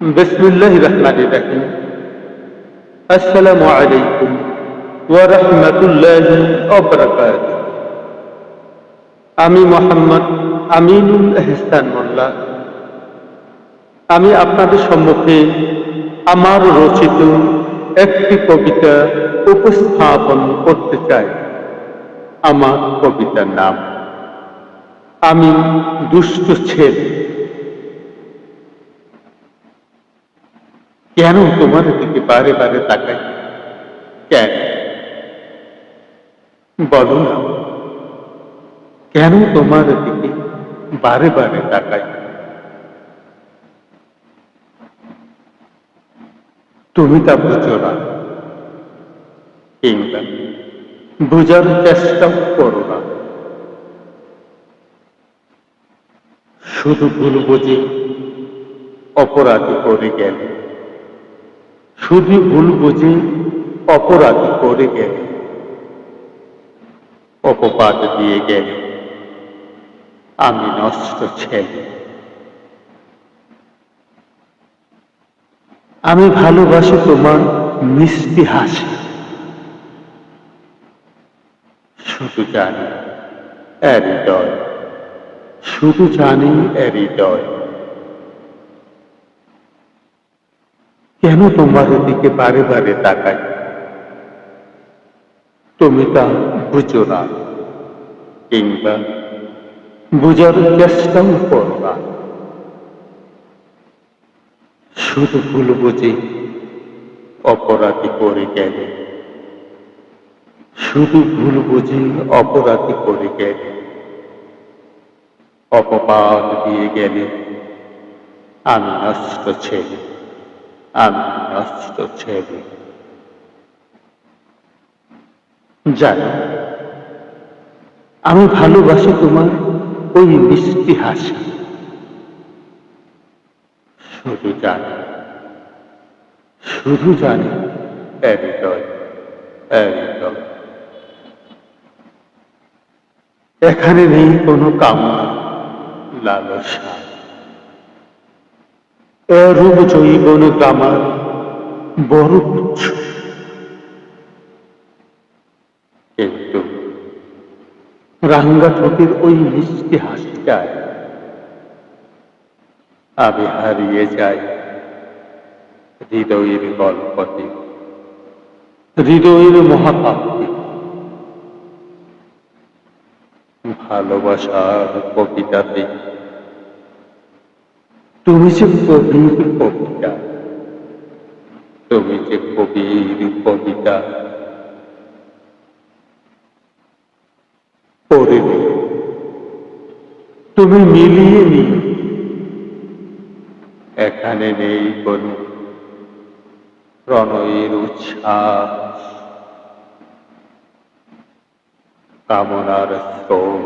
বিসমিল্লাহির রহমানির রহিম। আসসালামু আলাইকুম ওয়া রাহমাতুল্লাহি ওয়া বারাকাতুহু। আমি মোহাম্মদ আমিনুল এহসান মোল্লা। আমি আপনাদের সম্মুখে আমার রচিত একটি কবিতা উপস্থাপন করতে চাই। আমার কবিতার নাম আমি দুষ্ট ছেলে। কেন তোমার দিকে বারে বারে তাকাই? কেন বলো না, কেন তোমার দিকে বারে বারে তাকাই? তুমি তা বুঝো না, কিংবা বোঝার চেষ্টাও করো না। শুধু ভুল বুঝে অপরাধী করে গেলে, শুধু ভুল বুঝে অপরাধী করে গেলে, অপবাদ দিয়ে গেলে আমি নষ্ট ছেলে। আমি ভালোবাসি তোমার মিষ্টি হাসি, শুধু জানি এর হৃদয়, শুধু জানি এর হৃদয়। কেন তোমার দিকে বারে বারে তাকাই? তুমি তা বুঝো না, কিংবা বুঝার চেষ্টাও করো না। শুধু ভুল বুঝে অপরাধী করে গেলে, শুধু ভুল বুঝে অপরাধী করে গেলে, অপবাদ দিয়ে গেলে আমি নষ্ট ছেলে, আমি নষ্ট ছেলে। জানি আমি ভালোবাসি তোমার ওই মিষ্টি হাসি, শুধু জানি, শুধু জানি এর হৃদয়, এর হৃদয়। এখানে নেই কোনো কামনা, লালসা, এরূপ জৈবন গ্রামার বড় তুচ্ছ। কিন্তু রাঙ্গা ঠোঁটের ওই মিষ্টি হাসিটায় আমি হারিয়ে যাই হৃদয়ের গল্পতে, হৃদয়ের মহাকাব্যে। ভালোবাসার কবিতাতে তুমি যে কবির কবিতা, তুমি যে কবির কবিতা। পড়ে নিও, তুমি মিলিয়ে নিও, এখানে নেই কোনো প্রণয়ের উচ্ছ্বাস, কামনার স্রোত,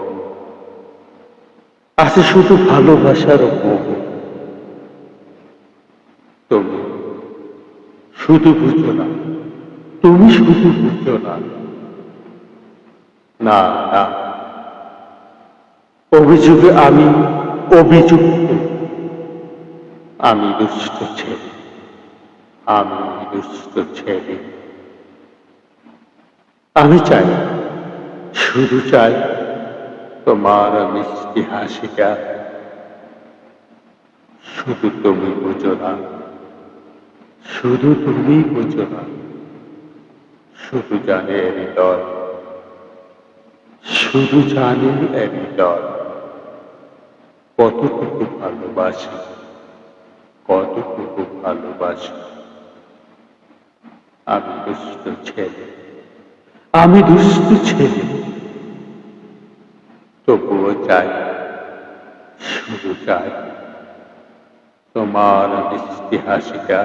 আছে শুধু ভালোবাসার মোহ। তুমি শুধু বুঝো না, তুমি শুধু বুঝো না। না না, অভিযোগে আমি অভিযুক্ত, আমি দুষ্ট ছেলে, আমি দুষ্ট ছেলে। আমি চাই, শুধু চাই তোমার মিষ্টি হাসিটা, শুধু তুমি বুঝো না, শুধু তুমি বুঝো না। শুধু জানে এর হৃদয়, শুধু জানে এর হৃদয় কতটুকু ভালোবাসি, কতটুকু ভালোবাসি। আমি দুষ্ট ছেলে, আমি দুষ্ট ছেলে। তবুও চাই, শুধু চাই তোমার মিষ্টি হাসিটা,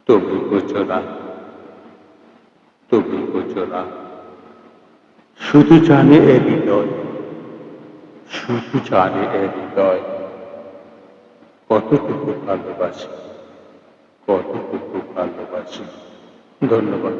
তুমি বুঝো না, তুমি বুঝো না। শুধু জানে এর হৃদয়, শুধু জানে এর হৃদয় কতটুকু ভালোবাসি, কতটুকু ভালোবাসি। ধন্যবাদ।